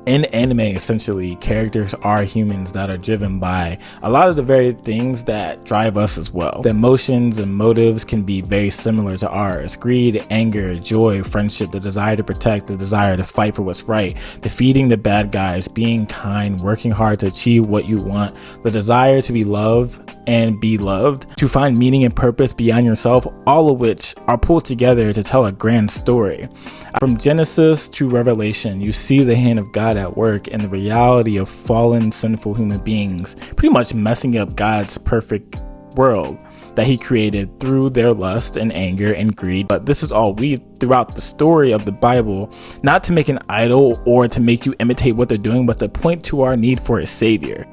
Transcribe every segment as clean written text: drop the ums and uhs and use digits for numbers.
In anime, essentially, characters are humans that are driven by a lot of the very things that drive us as well. The emotions and motives can be very similar to ours: greed, anger, joy, friendship, the desire to protect, the desire to fight for what's right, defeating the bad guys, being kind, working hard to achieve what you want, the desire to be loved and be loved, to find meaning and purpose beyond yourself, all of which are pulled together to tell a grand story. From Genesis to Revelation, you see the hand of God at work in the reality of fallen, sinful human beings pretty much messing up God's perfect world that he created through their lust and anger and greed. But this is all we throughout the story of the Bible, not to make an idol or to make you imitate what they're doing, but to point to our need for a savior.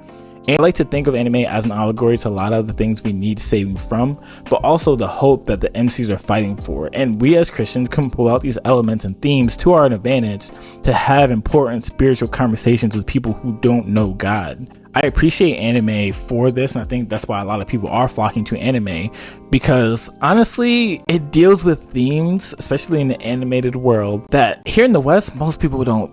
And I like to think of anime as an allegory to a lot of the things we need saving from, but also the hope that the MCs are fighting for. And we as Christians can pull out these elements and themes to our advantage to have important spiritual conversations with people who don't know God. I appreciate anime for this, and I think that's why a lot of people are flocking to anime, because honestly, it deals with themes, especially in the animated world, that here in the West, most people don't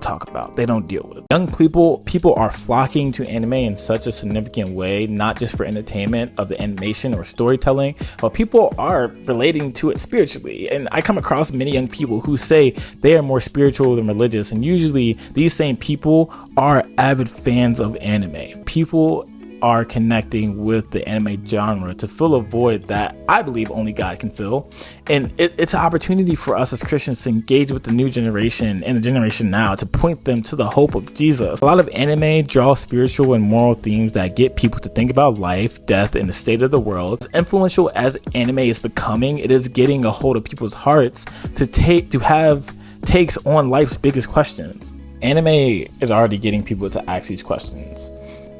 talk about, they don't deal with. Young people are flocking to anime in such a significant way, not just for entertainment of the animation or storytelling, but people are relating to it spiritually. And I come across many young people who say they are more spiritual than religious, and usually these same people are avid fans of anime. People are connecting with the anime genre to fill a void that I believe only God can fill. And it's an opportunity for us as Christians to engage with the new generation and the generation now to point them to the hope of Jesus. A lot of anime draws spiritual and moral themes that get people to think about life, death, and the state of the world. As influential as anime is becoming, it is getting a hold of people's hearts to have takes on life's biggest questions. Anime is already getting people to ask these questions.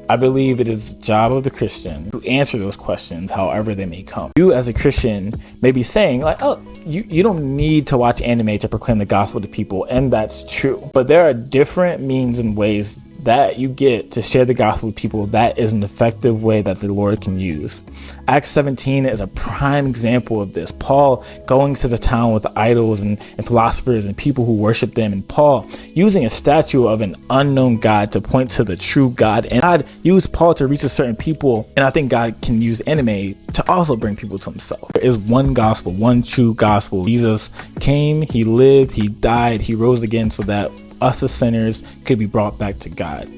I believe it is the job of the Christian to answer those questions however they may come. You as a Christian may be saying like, oh, you don't need to watch anime to proclaim the gospel to people, and that's true. But there are different means and ways that you get to share the gospel with people that is an effective way that the Lord can use. Acts 17 is a prime example of this. Paul going to the town with idols and philosophers and people who worship them, and Paul using a statue of an unknown God to point to the true God. And God used Paul to reach a certain people, and I think God can use anime to also bring people to himself. There is one gospel, one true gospel. Jesus came, he lived, he died, he rose again so that us as sinners could be brought back to God.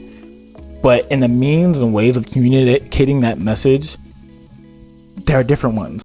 But in the means and ways of communicating that message, there are different ones.